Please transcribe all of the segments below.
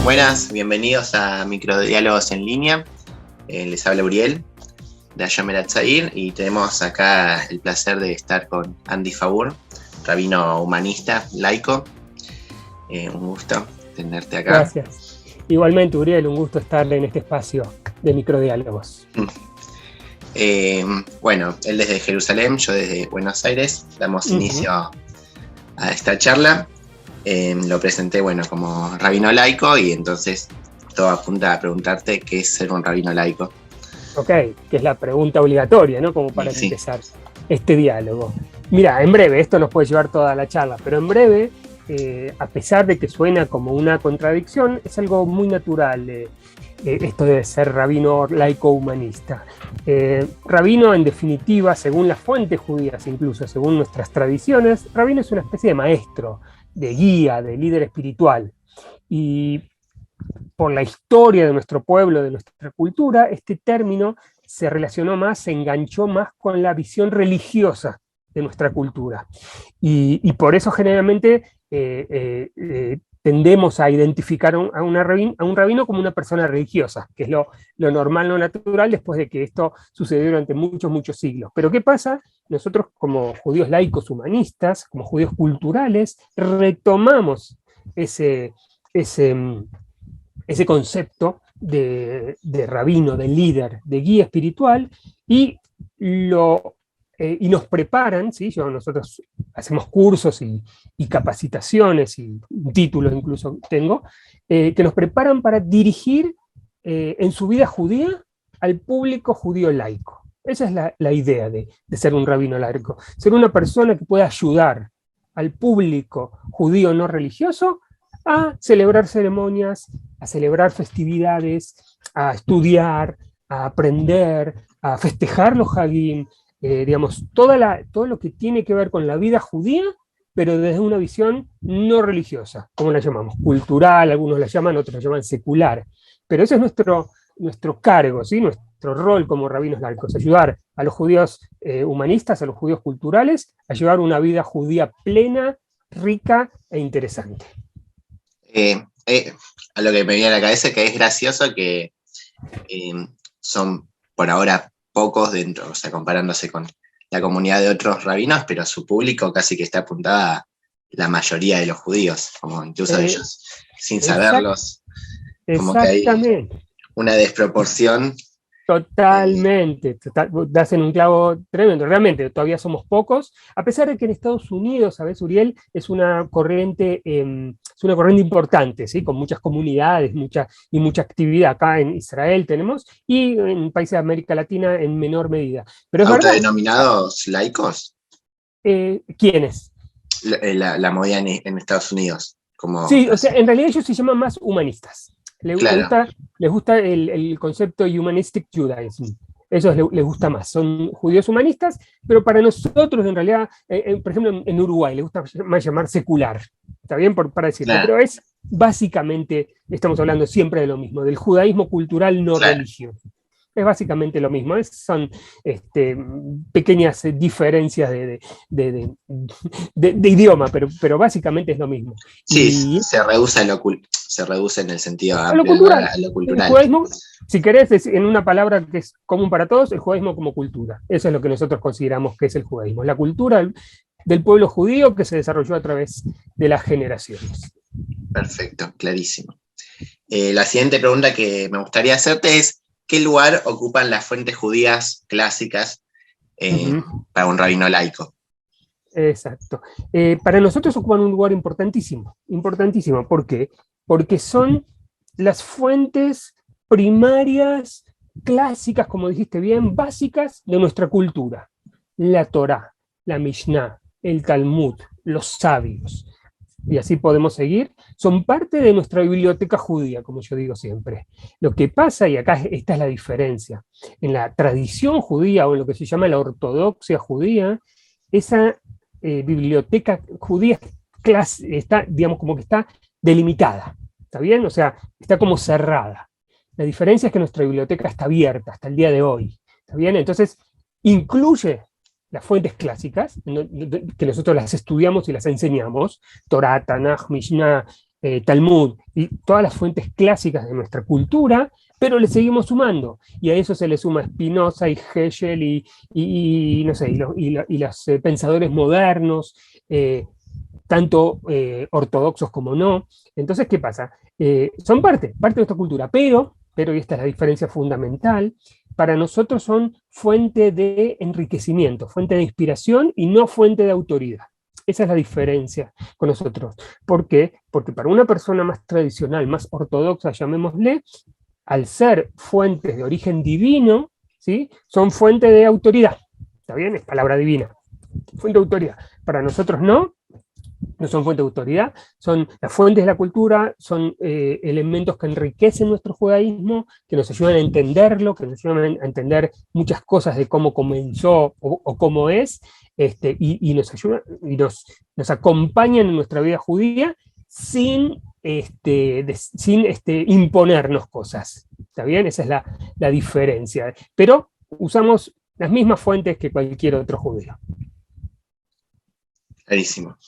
Buenas, bienvenidos a Microdiálogos en Línea. Les habla Uriel, de Ayomer Hatzair, y tenemos acá el placer de estar con Andy Fabur, rabino humanista, laico. Un gusto tenerte acá. Gracias. Igualmente, Uriel, un gusto estar en este espacio de microdiálogos. Bueno, él desde Jerusalén, yo desde Buenos Aires. Damos inicio a esta charla. Lo presenté, como rabino laico, y entonces todo apunta a preguntarte qué es ser un rabino laico. Ok, que es la pregunta obligatoria, ¿no? Como para empezar este diálogo. Mira, en breve, esto nos puede llevar toda la charla, pero en breve, a pesar de que suena como una contradicción, es algo muy natural esto de ser rabino laico humanista. Rabino, en definitiva, según las fuentes judías, incluso según nuestras tradiciones, rabino es una especie de maestro, de guía, de líder espiritual. Y por la historia de nuestro pueblo, de nuestra cultura, este término se relacionó más, se enganchó más con la visión religiosa de nuestra cultura. Y por eso generalmente tendemos a identificar a un rabino como una persona religiosa, que es lo normal, lo natural, después de que esto sucedió durante muchos, muchos siglos. Pero ¿qué pasa? Nosotros, como judíos laicos humanistas, como judíos culturales, retomamos ese concepto de rabino, de líder, de guía espiritual, y nos preparan, ¿sí? Nosotros hacemos cursos y capacitaciones, y un título incluso tengo, que nos preparan para dirigir en su vida judía al público judío laico. Esa es la idea de ser un rabino laico, ser una persona que pueda ayudar al público judío no religioso a celebrar ceremonias, a celebrar festividades, a estudiar, a aprender, a festejar los Hagim, digamos, todo lo que tiene que ver con la vida judía, pero desde una visión no religiosa, como la llamamos, cultural, algunos la llaman, otros la llaman secular. Pero ese es nuestro cargo, ¿sí? Nuestro rol como rabinos laicos, ayudar a los judíos humanistas, a los judíos culturales, a llevar una vida judía plena, rica e interesante. A lo que me viene a la cabeza, que es gracioso que son por ahora pocos dentro, o sea, comparándose con la comunidad de otros rabinos, pero su público casi que está apuntada a la mayoría de los judíos, como incluso ellos, sin saberlos, como que hay una desproporción. Totalmente, das en un clavo tremendo. Realmente, todavía somos pocos, a pesar de que en Estados Unidos, ¿sabes, Uriel? Es una corriente importante, ¿sí? Con muchas comunidades, mucha actividad. Acá en Israel tenemos, y en países de América Latina en menor medida. Pero es ¿Autodenominados laicos? ¿Quiénes? La movida en Estados Unidos. Sí, o sea, en realidad ellos se llaman más humanistas. Les gusta el concepto Humanistic Judaism. Eso les gusta más. Son judíos humanistas, pero para nosotros, en realidad, por ejemplo, en Uruguay, les gusta más llamar secular. ¿Está bien? Para decirlo. Pero es básicamente, estamos hablando siempre de lo mismo, del judaísmo cultural no religioso. Es básicamente lo mismo, son pequeñas diferencias de idioma, pero básicamente es lo mismo. Sí, se reduce en el sentido a lo cultural. El judaísmo, si querés, en una palabra que es común para todos, el judaísmo como cultura. Eso es lo que nosotros consideramos que es el judaísmo, la cultura del pueblo judío que se desarrolló a través de las generaciones. Perfecto, clarísimo. La siguiente pregunta que me gustaría hacerte es: ¿qué lugar ocupan las fuentes judías clásicas para un rabino laico? Exacto. Para nosotros ocupan un lugar importantísimo. Importantísimo. ¿Por qué? Porque son las fuentes primarias, clásicas, como dijiste bien, básicas de nuestra cultura. La Torá, la Mishnah, el Talmud, los sabios, y así podemos seguir, son parte de nuestra biblioteca judía, como yo digo siempre. Lo que pasa, y acá esta es la diferencia, en la tradición judía, o en lo que se llama la ortodoxia judía, esa biblioteca judía está, digamos, como que está delimitada, ¿está bien? O sea, está como cerrada. La diferencia es que nuestra biblioteca está abierta hasta el día de hoy, ¿está bien? Entonces, incluye las fuentes clásicas, que nosotros las estudiamos y las enseñamos, Torá, Tanaj, Mishnah, Talmud y todas las fuentes clásicas de nuestra cultura, pero le seguimos sumando, y a eso se le suma Spinoza y Hegel no sé, y los pensadores modernos, tanto ortodoxos como no. Entonces, ¿qué pasa? Son parte de nuestra cultura, pero, y esta es la diferencia fundamental, para nosotros son fuente de enriquecimiento, fuente de inspiración y no fuente de autoridad. Esa es la diferencia con nosotros. ¿Por qué? Porque para una persona más tradicional, más ortodoxa, llamémosle, al ser fuentes de origen divino, ¿sí? Son fuente de autoridad. ¿Está bien? Es palabra divina. Fuente de autoridad. Para nosotros no son fuentes de autoridad, son las fuentes de la cultura, son elementos que enriquecen nuestro judaísmo, que nos ayudan a entenderlo, que nos ayudan a entender muchas cosas de cómo comenzó o cómo es, y nos ayudan y nos acompañan en nuestra vida judía sin, sin imponernos cosas. ¿Está bien? Esa es la diferencia. Pero usamos las mismas fuentes que cualquier otro judío. Clarísimo.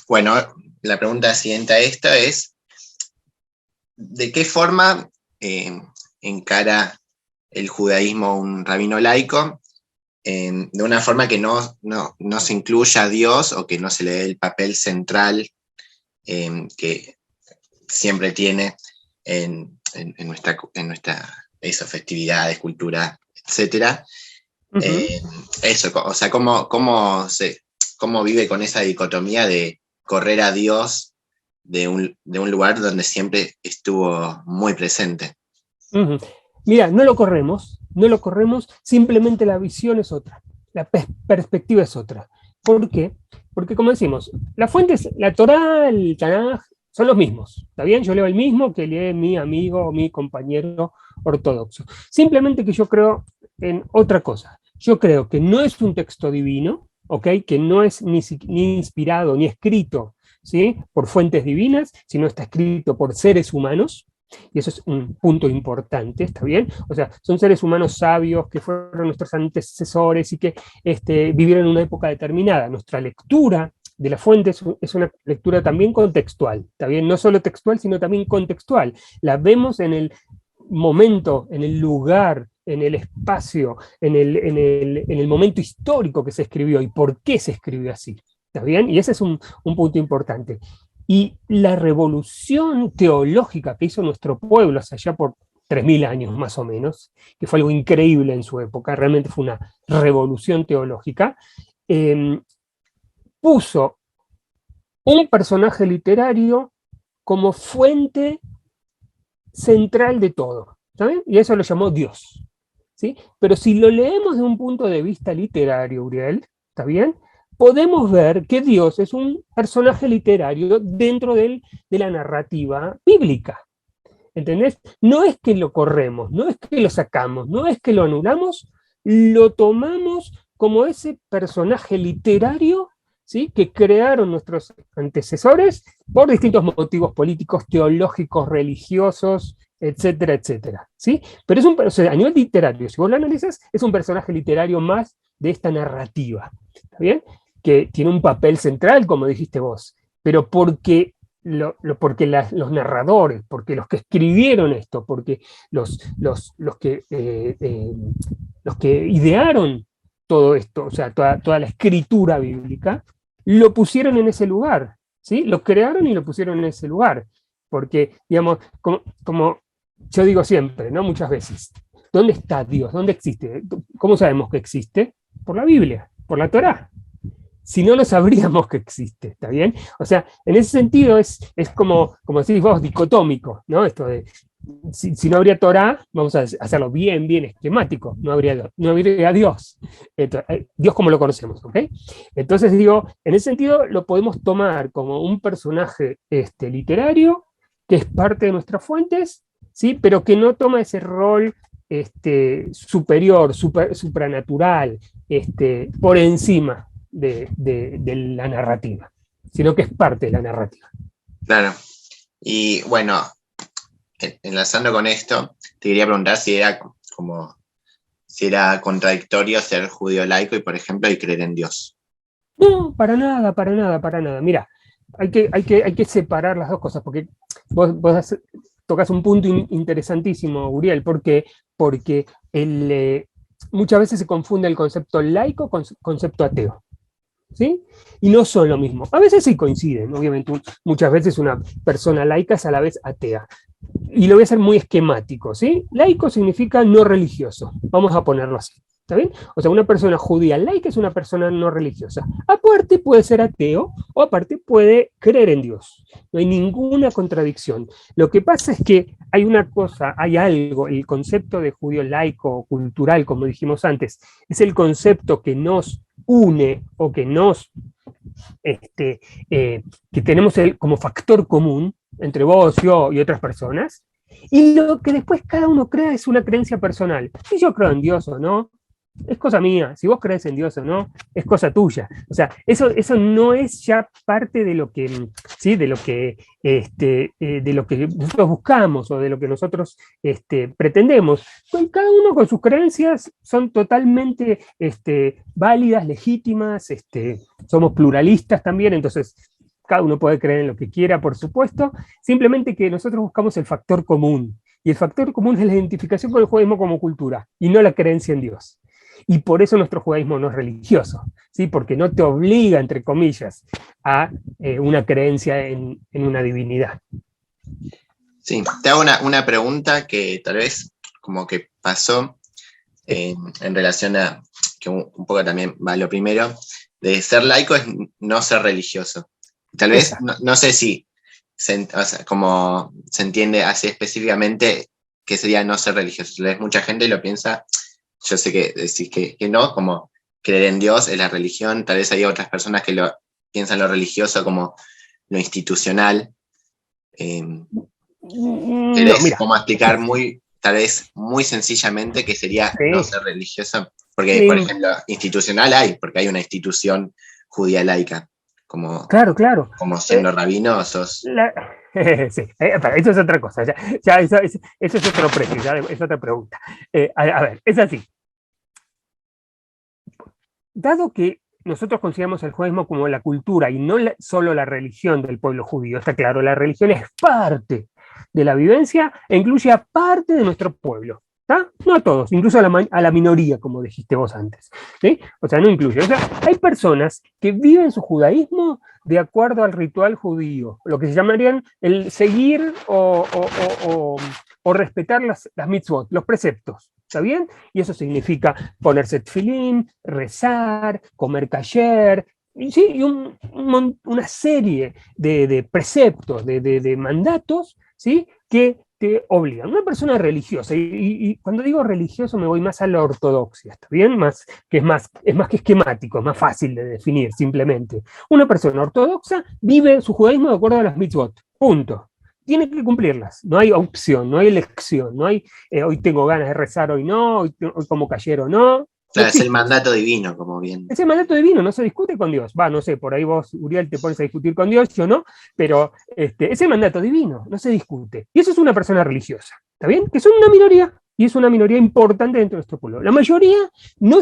Bueno, la pregunta siguiente a esta es, ¿de qué forma encara el judaísmo un rabino laico? De una forma que no se incluya a Dios o que no se le dé el papel central que siempre tiene en nuestra festividades, cultura, etc. Eso, o sea, cómo vive con esa dicotomía de correr a Dios de un lugar donde siempre estuvo muy presente. Mira, no lo corremos, simplemente la visión es otra, la perspectiva es otra. ¿Por qué? Porque como decimos, las fuentes, la Torá, el Tanaj, son los mismos, ¿está bien? Yo leo el mismo que lee mi amigo o mi compañero ortodoxo. Simplemente que yo creo en otra cosa. Yo creo que no es un texto divino, ¿ok? Que no es ni inspirado ni escrito, ¿sí? Por fuentes divinas, sino está escrito por seres humanos. Y eso es un punto importante, ¿está bien? O sea, son seres humanos sabios que fueron nuestros antecesores y que vivieron en una época determinada. Nuestra lectura de la fuente es una lectura también contextual, ¿está bien? No solo textual, sino también contextual. La vemos en el momento, en el lugar, en el espacio, en el momento histórico que se escribió y por qué se escribió así, ¿está bien? Y ese es un punto importante. Y la revolución teológica que hizo nuestro pueblo hacia allá por 3000 años más o menos, que fue algo increíble en su época, realmente fue una revolución teológica, puso un personaje literario como fuente central de todo, ¿saben? Y eso lo llamó Dios, ¿sí? Pero si lo leemos de un punto de vista literario, Uriel, ¿está bien? Podemos ver que Dios es un personaje literario dentro de la narrativa bíblica. ¿Entendés? No es que lo corremos, no es que lo sacamos, no es que lo anulamos, lo tomamos como ese personaje literario, ¿sí? Que crearon nuestros antecesores por distintos motivos políticos, teológicos, religiosos, etcétera, etcétera. ¿Sí? Pero o sea, a nivel literario, si vos lo analizas, es un personaje literario más de esta narrativa. ¿Está bien? Que tiene un papel central, como dijiste vos, pero porque los narradores, porque los que escribieron esto, porque los que idearon todo esto, o sea, toda la escritura bíblica, lo pusieron en ese lugar, ¿sí? Lo crearon y lo pusieron en ese lugar. Porque, digamos, como yo digo siempre, ¿no? Muchas veces, ¿dónde está Dios? ¿Dónde existe? ¿Cómo sabemos que existe? Por la Biblia, por la Torá. Si no, no sabríamos que existe, ¿está bien? O sea, en ese sentido es como decís vos, dicotómico, ¿no? Esto de, si no habría Torá, vamos a hacerlo bien esquemático, no habría Dios. Dios como lo conocemos, ¿ok? Entonces digo, en ese sentido lo podemos tomar como un personaje literario que es parte de nuestras fuentes, ¿sí? Pero que no toma ese rol superior, supranatural, por encima de la narrativa, sino que es parte de la narrativa. Claro. Y bueno, enlazando con esto, te quería preguntar si era contradictorio ser judío laico y, por ejemplo, y creer en Dios. No, para nada. Mira, hay que separar las dos cosas, porque vos tocas un punto interesantísimo, Uriel, porque muchas veces se confunde el concepto laico con concepto ateo. ¿Sí? Y no son lo mismo. A veces sí coinciden, obviamente. Muchas veces una persona laica es a la vez atea. Y lo voy a hacer muy esquemático, ¿sí? Laico significa no religioso. Vamos a ponerlo así. ¿Está bien? O sea, una persona judía laica es una persona no religiosa. Aparte puede ser ateo o aparte puede creer en Dios. No hay ninguna contradicción. Lo que pasa es que hay una cosa, hay algo, el concepto de judío laico, cultural, como dijimos antes, es el concepto que nos une o que que tenemos como factor común entre vos, yo y otras personas, y lo que después cada uno crea es una creencia personal. Si yo creo en Dios o no, es cosa mía. Si vos crees en Dios o no, es cosa tuya. O sea, eso no es ya parte de lo que, ¿sí? De lo que nosotros buscamos o de lo que nosotros pretendemos. Cada uno con sus creencias son totalmente válidas, legítimas, somos pluralistas también, entonces cada uno puede creer en lo que quiera, por supuesto, simplemente que nosotros buscamos el factor común. Y el factor común es la identificación con el judaísmo como cultura y no la creencia en Dios. Y por eso nuestro judaísmo no es religioso, ¿sí? Porque no te obliga, entre comillas, a una creencia en una divinidad. Sí, te hago una pregunta que tal vez como que pasó en relación a, que un poco también va lo primero, de ser laico es no ser religioso. Tal vez, no sé si o sea, como se entiende así específicamente qué sería no ser religioso. Tal vez mucha gente lo piensa, yo sé que decís que no, como creer en Dios es la religión, tal vez hay otras personas que piensan lo religioso como lo institucional. ¿Querés como explicar tal vez muy sencillamente qué sería no ser religioso? Porque, por ejemplo, institucional porque hay una institución judía laica. Claro. Como siendo rabino, sos... Sí, eso es otra cosa, eso es otro precio, es otra pregunta. A ver, es así. Dado que nosotros consideramos el judaísmo como la cultura y no solo la religión del pueblo judío, está claro, la religión es parte de la vivencia e incluye a parte de nuestro pueblo. ¿Tá? No a todos, incluso a la minoría, como dijiste vos antes. ¿Sí? O sea, no incluye. O sea, hay personas que viven su judaísmo de acuerdo al ritual judío, lo que se llamarían el seguir o respetar las mitzvot, los preceptos. ¿Está bien? Y eso significa ponerse tefilín, rezar, comer kasher, ¿sí? Y una serie de preceptos, de mandatos, ¿sí? Que te obligan. Una persona religiosa, y cuando digo religioso me voy más a la ortodoxia, ¿está bien? Es más que esquemático, es más fácil de definir simplemente. Una persona ortodoxa vive su judaísmo de acuerdo a las mitzvot, punto. Tiene que cumplirlas, no hay opción, no hay elección, no hay hoy tengo ganas de rezar, hoy no, hoy como cayero no. Claro, es el mandato divino, como bien. Es el mandato divino, no se discute con Dios. No sé, por ahí vos, Uriel, te pones a discutir con Dios, yo no, pero es el mandato divino, no se discute. Y eso es una persona religiosa, ¿está bien? Que son una minoría, y es una minoría importante dentro de nuestro pueblo. La mayoría no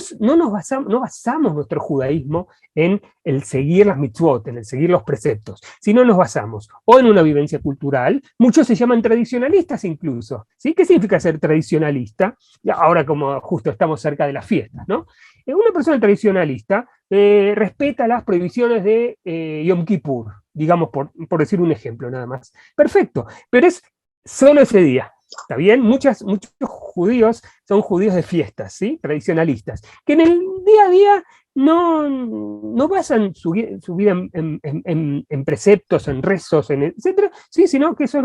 basamos nuestro judaísmo en el seguir las mitzvot, en el seguir los preceptos, sino nos basamos o en una vivencia cultural, muchos se llaman tradicionalistas incluso, ¿sí? ¿Qué significa ser tradicionalista? Ahora como justo estamos cerca de las fiestas, ¿no? Una persona tradicionalista respeta las prohibiciones de Yom Kippur, digamos, por decir un ejemplo nada más. Perfecto, pero es solo ese día. ¿Está bien? Muchos judíos son judíos de fiestas, ¿sí? Tradicionalistas, que en el día a día no basan su vida en preceptos, en rezos, etcétera, ¿sí? Sino que eso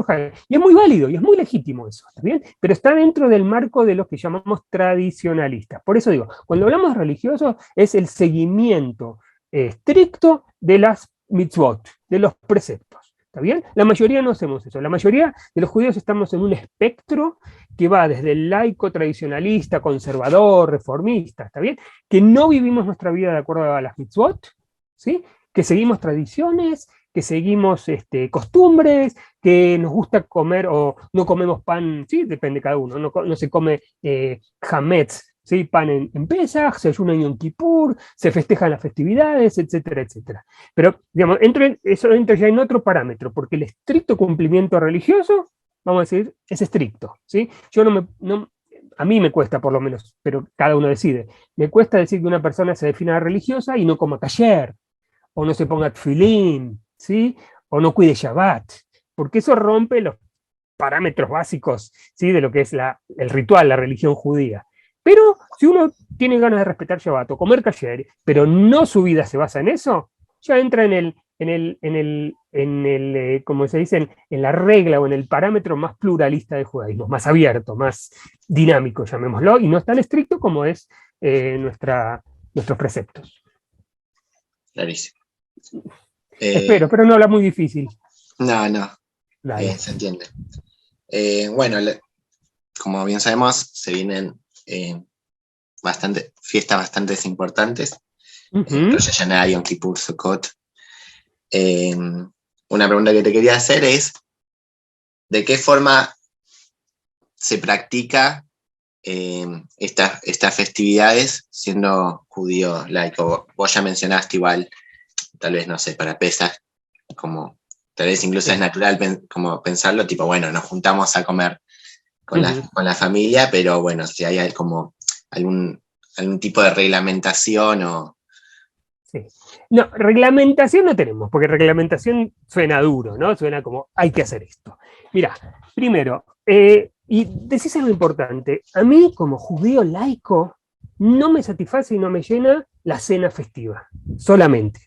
y es muy válido y es muy legítimo eso, ¿está bien? Pero está dentro del marco de lo que llamamos tradicionalistas. Por eso digo, cuando hablamos de religiosos es el seguimiento estricto de las mitzvot, de los preceptos. ¿Está bien? La mayoría no hacemos eso. La mayoría de los judíos estamos en un espectro que va desde el laico, tradicionalista, conservador, reformista, ¿está bien? Que no vivimos nuestra vida de acuerdo a las mitzvot, ¿sí? Que seguimos tradiciones, que seguimos costumbres, que nos gusta comer o no comemos pan, sí, depende de cada uno, no se come hametz ¿sí? Pan en Pesaj, se ayuna en Yom Kippur, se festejan las festividades, etcétera, etcétera. Pero, digamos, eso entra ya en otro parámetro, porque el estricto cumplimiento religioso, vamos a decir, es estricto, ¿sí? Yo a mí me cuesta por lo menos, pero cada uno decide, me cuesta decir que una persona se defina religiosa y no coma kasher, o no se ponga tefilín, ¿sí? O no cuide Shabbat, porque eso rompe los parámetros básicos, ¿sí? De lo que es el ritual, la religión judía. Pero si uno tiene ganas de respetar Shabbat o comer kasher, pero no su vida se basa en eso, ya entra como se dice, en la regla o en el parámetro más pluralista del judaísmo, más abierto, más dinámico, llamémoslo, y no es tan estricto como es nuestros preceptos. Clarísimo. Pero no habla muy difícil. No, Dale. se entiende. Bueno, como bien sabemos, se vienen fiestas bastante importantes. Rosh Hashanah, Yom Kippur, Sukkot. Una pregunta que te quería hacer es, ¿de qué forma se practica estas festividades siendo judío laico? Vos ya mencionaste igual, tal vez, no sé, para Pesaj, como tal vez incluso es natural como pensarlo, tipo, bueno, nos juntamos a comer con la familia, pero bueno, si hay como algún tipo de reglamentación o... Sí. No, reglamentación no tenemos, porque reglamentación suena duro, ¿no? Suena como, hay que hacer esto. Mira, primero, y decís algo importante, a mí como judío laico no me satisface y no me llena la cena festiva, solamente,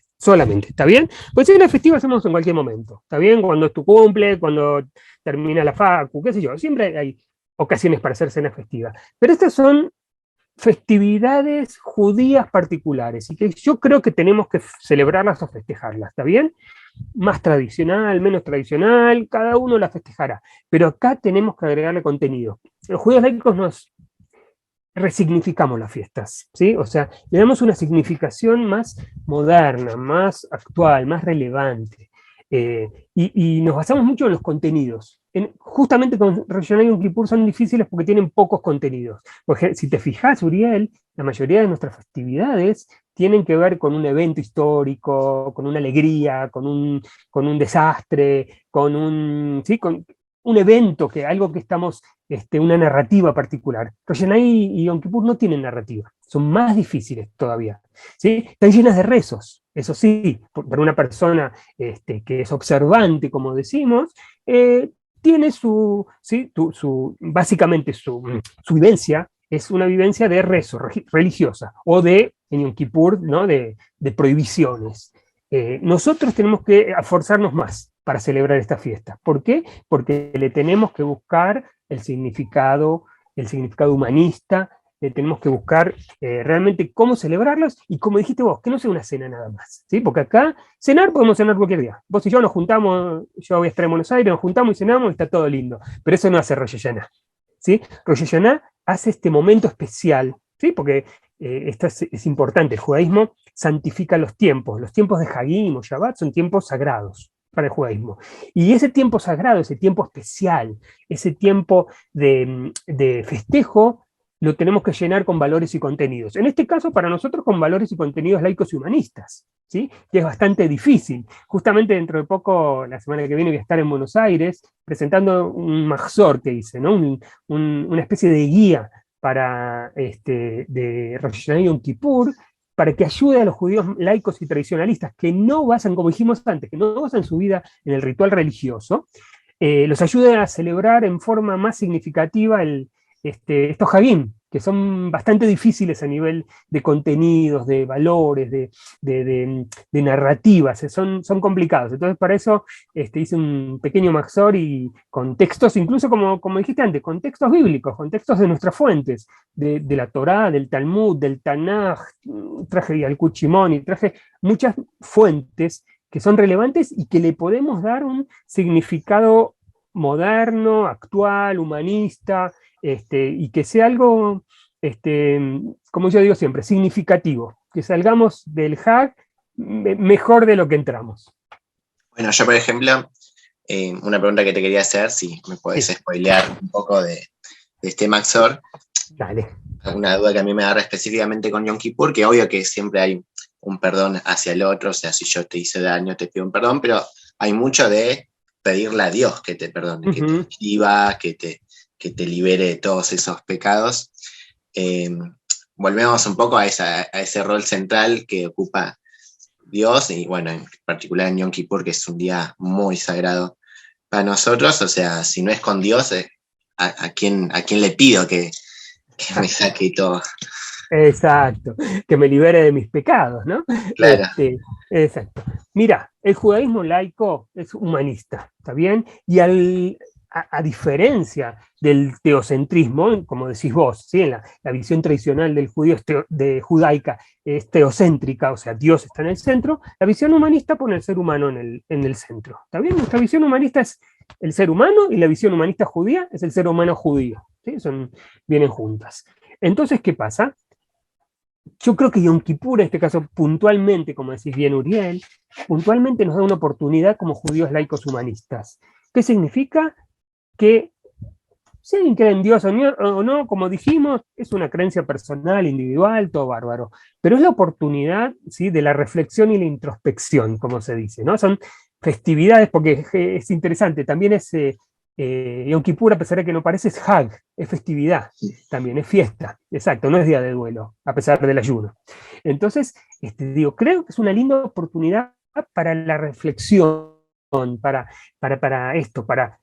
¿está bien? Pues cena festiva hacemos en cualquier momento, ¿está bien? Cuando es tu cumple, cuando termina la facu, qué sé yo, siempre hay ocasiones para hacer cena festiva, pero estas son festividades judías particulares y que yo creo que tenemos que celebrarlas o festejarlas, ¿está bien? Más tradicional, menos tradicional, cada uno la festejará, pero acá tenemos que agregarle contenido. Los judíos laicos nos resignificamos las fiestas, ¿sí? O sea, le damos una significación más moderna, más actual, más relevante. Y nos basamos mucho en los contenidos. Justamente con Rosh Hashanah y Yom Kippur son difíciles porque tienen pocos contenidos. Porque si te fijas, Uriel, la mayoría de nuestras festividades tienen que ver con un evento histórico, con una alegría, con un desastre, con un evento, algo que estamos, una narrativa particular. Rosh Hashanah y Yom Kippur no tienen narrativa, son más difíciles todavía, ¿sí? Están llenas de rezos, eso sí, para una persona que es observante, como decimos, tiene básicamente su vivencia, es una vivencia de rezo religiosa, o en Yom Kippur, ¿no? de prohibiciones. Nosotros tenemos que esforzarnos más para celebrar esta fiesta. ¿Por qué? Porque le tenemos que buscar el significado humanista, tenemos que buscar realmente cómo celebrarlos y como dijiste vos, que no sea una cena nada más, ¿sí? Porque acá podemos cenar cualquier día. Vos y yo nos juntamos, yo voy a estar en Buenos Aires, nos juntamos y cenamos y está todo lindo. Pero eso no hace Rosh Hashanah, ¿sí? Rosh Hashanah hace este momento especial, ¿sí? Porque esto es importante, el judaísmo santifica los tiempos de Hagim o Shabbat son tiempos sagrados para el judaísmo. Y ese tiempo sagrado, ese tiempo especial, ese tiempo de festejo, lo tenemos que llenar con valores y contenidos. En este caso, para nosotros, con valores y contenidos laicos y humanistas, ¿sí? Que es bastante difícil. Justamente dentro de poco, la semana que viene, voy a estar en Buenos Aires presentando un mahzor que hice, ¿no? Una especie de guía de Rosh Hashanah y Yom Kippur, para que ayude a los judíos laicos y tradicionalistas que no basan, como dijimos antes, que no basan su vida en el ritual religioso, los ayude a celebrar en forma más significativa estos Hagim, que son bastante difíciles a nivel de contenidos, de valores, de narrativas, son complicados. Entonces, para eso hice un pequeño mahzor y con textos, incluso como dijiste antes, con textos bíblicos, con textos de nuestras fuentes, de la Torá, del Talmud, del Tanaj, traje al Kuchimón y traje muchas fuentes que son relevantes y que le podemos dar un significado moderno, actual, humanista, y que sea algo, como yo digo siempre, significativo, que salgamos del Hag mejor de lo que entramos. Bueno, yo por ejemplo, una pregunta que te quería hacer, si me podés spoilear un poco de este Mahzor. Dale. una duda que a mí me agarra específicamente con Yom Kippur, que obvio que siempre hay un perdón hacia el otro, o sea, si yo te hice daño, te pido un perdón, pero hay mucho de pedirle a Dios que te perdone, que te escriba, que te libere de todos esos pecados. Eh, Volvemos un poco a ese rol central que ocupa Dios, y bueno, en particular en Yom Kippur, que es un día muy sagrado para nosotros, o sea, si no es con Dios, ¿a quién le pido que me saque todo? Exacto, que me libere de mis pecados, ¿no? Claro. Exacto. Mira, el judaísmo laico es humanista, ¿está bien? Y a diferencia del teocentrismo, como decís vos, ¿sí? En la visión tradicional del judío de judaica es teocéntrica, o sea, Dios está en el centro, la visión humanista pone al ser humano en el centro, ¿está bien? Nuestra visión humanista es el ser humano y la visión humanista judía es el ser humano judío, ¿sí? Vienen juntas. Entonces, ¿qué pasa? Yo creo que Yom Kippur, en este caso puntualmente, como decís bien Uriel, puntualmente nos da una oportunidad como judíos laicos humanistas. ¿Qué significa? Que si alguien cree en Dios o no, como dijimos, es una creencia personal, individual, todo bárbaro. Pero es la oportunidad, ¿sí?, de la reflexión y la introspección, como se dice, ¿no? Son festividades, porque es interesante, también es Yom Kippur, a pesar de que no parece, es Hag, es festividad, también es fiesta, exacto, no es día de duelo, a pesar del ayuno. Entonces, digo, creo que es una linda oportunidad para la reflexión, para esto, para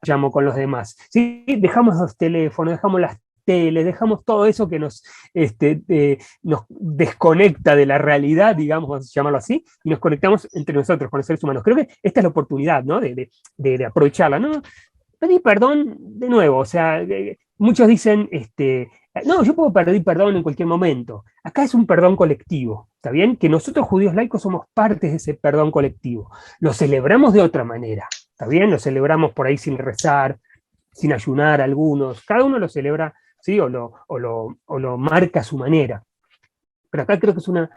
llamo con los demás. ¿Sí? Dejamos los teléfonos, dejamos las teles, dejamos todo eso que nos desconecta de la realidad, digamos, vamos a llamarlo así, y nos conectamos entre nosotros, con los seres humanos. Creo que esta es la oportunidad, ¿no?, de aprovecharla, ¿no? Pedir perdón de nuevo, o sea, muchos dicen, no, yo puedo pedir perdón en cualquier momento. Acá es un perdón colectivo, ¿está bien? Que nosotros judíos laicos somos partes de ese perdón colectivo. Lo celebramos de otra manera, ¿está bien? Lo celebramos por ahí sin rezar, sin ayunar algunos. Cada uno lo celebra, ¿sí? O lo marca a su manera. Pero acá creo que es una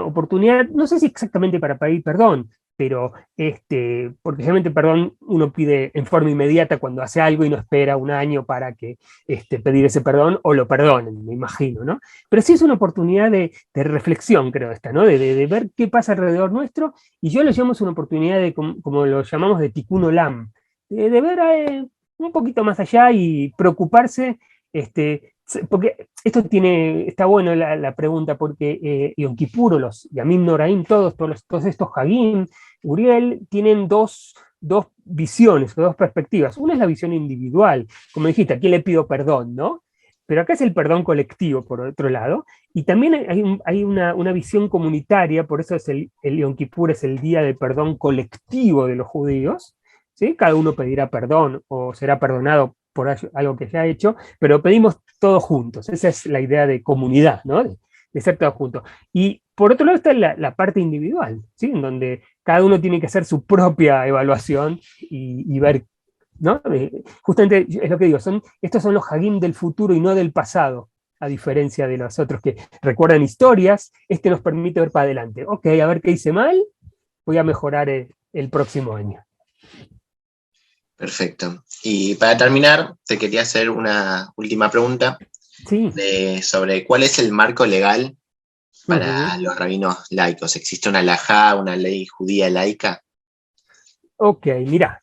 oportunidad, no sé si exactamente para pedir perdón, pero porque generalmente perdón uno pide en forma inmediata cuando hace algo y no espera un año para que pedir ese perdón o lo perdonen, me imagino, ¿no? Pero sí es una oportunidad de reflexión, creo esta, ¿no? De ver qué pasa alrededor nuestro, y yo lo llamo una oportunidad de, como lo llamamos, de tikkun olam, de ver un poquito más allá y preocuparse, porque esto está bueno la pregunta, porque Yom Kippur, o los Yamim Noraim, todos estos Hagim, Uriel, tienen dos visiones, dos perspectivas. Una es la visión individual, como dijiste, aquí le pido perdón, ¿no? Pero acá es el perdón colectivo, por otro lado, y también hay una visión comunitaria, por eso es el Yom Kippur es el día del perdón colectivo de los judíos, ¿sí? Cada uno pedirá perdón o será perdonado por algo que se ha hecho, pero pedimos todos juntos. Esa es la idea de comunidad, ¿no? De ser todos juntos. Y por otro lado está la parte individual, ¿sí? En donde cada uno tiene que hacer su propia evaluación y ver, ¿no? Justamente es lo que digo, estos son los Hagim del futuro y no del pasado, a diferencia de los otros que recuerdan historias. Nos permite ver para adelante. Ok, a ver qué hice mal, voy a mejorar el próximo año. Perfecto. Y para terminar, te quería hacer una última pregunta, sí, sobre cuál es el marco legal para los rabinos laicos. ¿Existe una halajá, una ley judía laica? Ok, mira,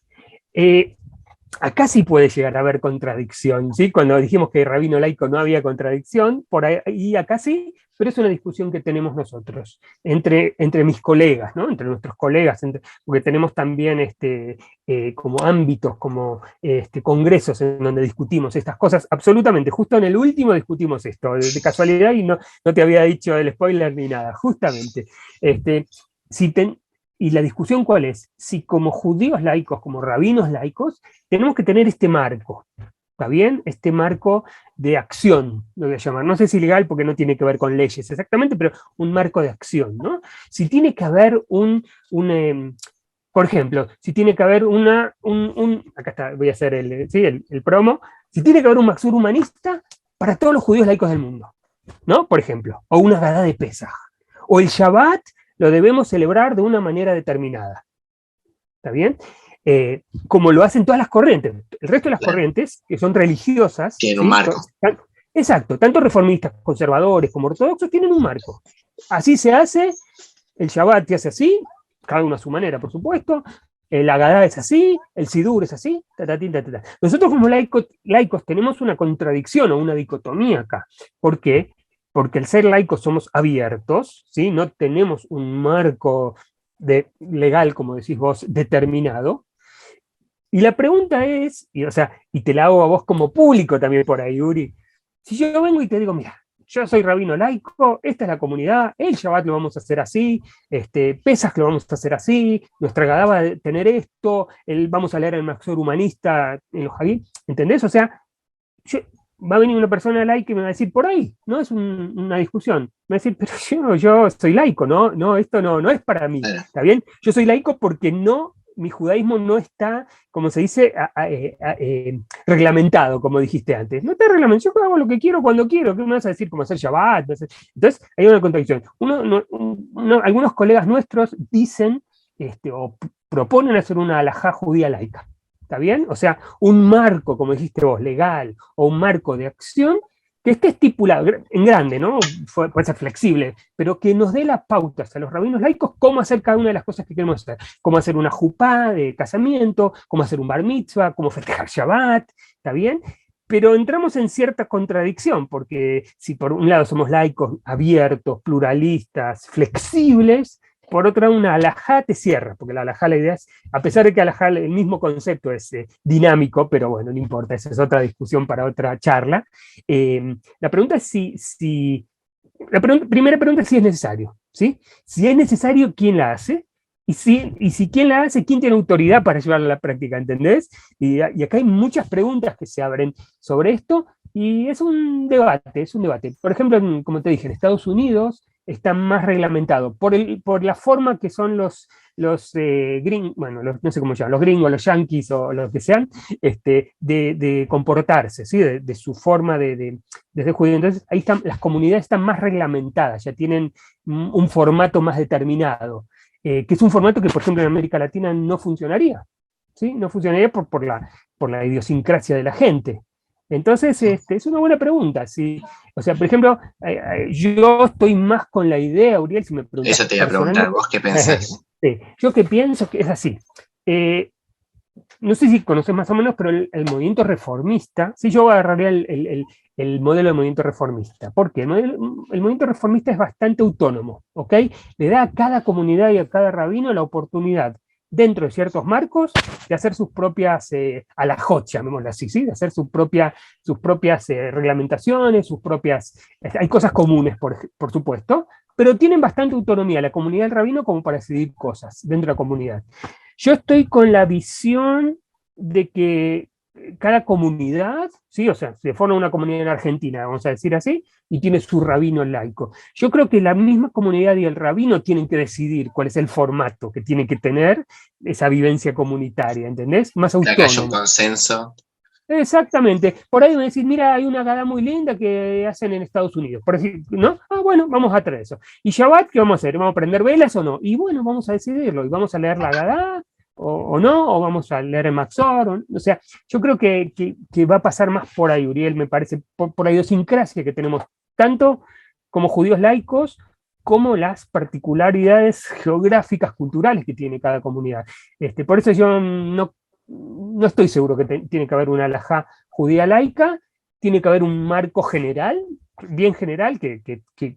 acá sí puede llegar a haber contradicción, ¿sí? Cuando dijimos que rabino laico no había contradicción, por ahí acá sí, pero es una discusión que tenemos nosotros, entre mis colegas, ¿no? Entre nuestros colegas, porque tenemos también como ámbitos, como congresos en donde discutimos estas cosas, absolutamente. Justo en el último discutimos esto, de casualidad, y no te había dicho el spoiler ni nada, justamente. ¿Y la discusión cuál es? Si como judíos laicos, como rabinos laicos, tenemos que tener este marco, ¿está bien? Este marco de acción, lo voy a llamar. No sé si legal porque no tiene que ver con leyes exactamente, pero un marco de acción, ¿no? Si tiene que haber por ejemplo, si tiene que haber acá está, voy a hacer el promo, si tiene que haber un Maxur humanista para todos los judíos laicos del mundo, ¿no? Por ejemplo, o una Gadá de Pesaj, o el Shabbat lo debemos celebrar de una manera determinada. ¿Está bien? como lo hacen todas las corrientes. El resto de las corrientes, que son religiosas, tienen un marco. Exacto, tanto reformistas, conservadores como ortodoxos tienen un marco. Así se hace, el Shabbat se hace así, cada uno a su manera, por supuesto, el Agadá es así, el Sidur es así, Nosotros como laicos tenemos una contradicción o una dicotomía acá. ¿Por qué? Porque al ser laicos somos abiertos, ¿sí? No tenemos un marco legal, como decís vos, determinado. Y la pregunta es, y te la hago a vos como público también por ahí, Uri, si yo vengo y te digo, mira, yo soy rabino laico, esta es la comunidad, el Shabbat lo vamos a hacer así, Pesach lo vamos a hacer así, nuestra Gadá va a tener esto, vamos a leer el Maxor humanista en los Hagim, ¿entendés? O sea, va a venir una persona laica y me va a decir, por ahí, no es una discusión, me va a decir, pero yo soy laico, no, esto no es para mí, ¿está bien? Yo soy laico porque mi judaísmo no está, como se dice, reglamentado, como dijiste antes. No está reglamentado, yo hago lo que quiero cuando quiero. ¿Qué me vas a decir? ¿Cómo hacer Shabbat? Entonces, hay una contradicción. Algunos colegas nuestros dicen o proponen hacer una halajá judía laica. ¿Está bien? O sea, un marco, como dijiste vos, legal, o un marco de acción que esté estipulado en grande, ¿no? Puede ser flexible, pero que nos dé las pautas a los rabinos laicos cómo hacer cada una de las cosas que queremos hacer. Cómo hacer una jupá de casamiento, cómo hacer un bar mitzvah, cómo festejar Shabbat, ¿está bien? Pero entramos en cierta contradicción, porque si por un lado somos laicos abiertos, pluralistas, flexibles, por otra, una halajá te cierra, porque la halajá, la idea es, a pesar de que halajá, el mismo concepto es dinámico, pero bueno, no importa, esa es otra discusión para otra charla. La pregunta es primera pregunta es si es necesario, ¿sí? Si es necesario, ¿quién la hace? Y si quién la hace, ¿quién tiene autoridad para llevarla a la práctica? ¿Entendés? Y acá hay muchas preguntas que se abren sobre esto, y es un debate, Por ejemplo, como te dije, en Estados Unidos está más reglamentado por la forma que son los gringos, bueno, no sé cómo llaman, los gringos, los yanquis o los que sean, de comportarse, ¿sí? de su forma de ser judío. Entonces, ahí las comunidades están más reglamentadas, ya tienen un formato más determinado, que es un formato que, por ejemplo, en América Latina no funcionaría, ¿sí? No funcionaría por la idiosincrasia de la gente. Entonces, es una buena pregunta. ¿Sí? O sea, por ejemplo, yo estoy más con la idea, Uriel, si me preguntas. Eso te iba a preguntar, ¿vos qué pensás? Sí, yo que pienso que es así. No sé si conoces más o menos, pero el movimiento reformista, sí, yo agarraría el modelo de movimiento reformista. ¿Por qué? El movimiento reformista es bastante autónomo, ¿ok? Le da a cada comunidad y a cada rabino la oportunidad, dentro de ciertos marcos, de hacer sus propias alajot, llamémoslo así, ¿sí? De hacer sus propias reglamentaciones, sus propias... Hay cosas comunes, por supuesto, pero tienen bastante autonomía la comunidad del rabino como para decidir cosas dentro de la comunidad. Yo estoy con la visión de que cada comunidad, ¿sí? O sea, se forma una comunidad en Argentina, vamos a decir así, y tiene su rabino laico. Yo creo que la misma comunidad y el rabino tienen que decidir cuál es el formato que tiene que tener esa vivencia comunitaria, ¿entendés? Más autónomo. Que haya un consenso. Exactamente. Por ahí me decís, mira, hay una Gadá muy linda que hacen en Estados Unidos. Por decir, ¿no? Ah, bueno, vamos a traer eso. ¿Y Shabbat qué vamos a hacer? ¿Vamos a prender velas o no? Y bueno, vamos a decidirlo. ¿Y vamos a leer la Gadá o no? ¿O vamos a leer el Maxor? O sea, yo creo que va a pasar más por ahí, Uriel, me parece, por la idiosincrasia que tenemos, tanto como judíos laicos, como las particularidades geográficas, culturales que tiene cada comunidad. Por eso yo no estoy seguro que tiene que haber una halajá judía laica, tiene que haber un marco general, bien general,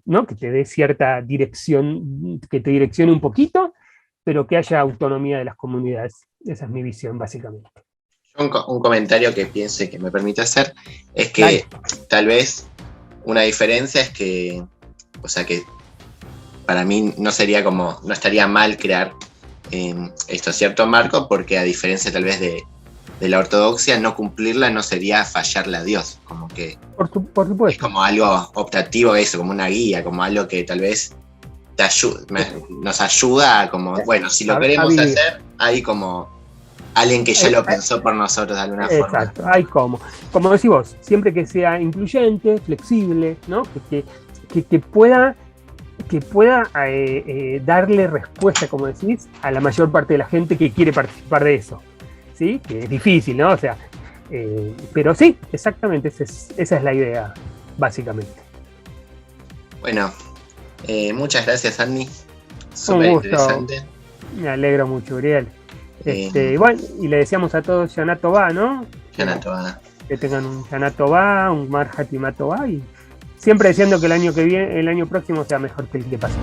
¿no? Que te dé cierta dirección, que te direccione un poquito, pero que haya autonomía de las comunidades. Esa es mi visión, básicamente. Un comentario que piense que me permite hacer es que tal vez una diferencia es que, o sea, que para mí no estaría mal crear esto cierto marco, porque a diferencia tal vez de la ortodoxia, no cumplirla no sería fallarle a Dios, como que por supuesto. Es como algo optativo, eso, como una guía, como algo que tal vez nos ayuda a como, bueno, si lo queremos hacer, hay como alguien que ya lo pensó por nosotros de alguna forma. Exacto, hay como decís vos, siempre que sea incluyente, flexible, ¿no? Que pueda darle respuesta, como decís, a la mayor parte de la gente que quiere participar de eso. ¿sí? Que es difícil, ¿no? O sea, pero sí, exactamente, esa es la idea, básicamente. Bueno, muchas gracias, Andy. Un Súper gusto, interesante. me alegro mucho, Uriel. Bueno, y le decíamos a todos Shana Tová, ¿no? Shana Tová. Que tengan un Shana Tová, un Mar Hatima Tová, y siempre deseando que el año próximo sea mejor que el que pasó.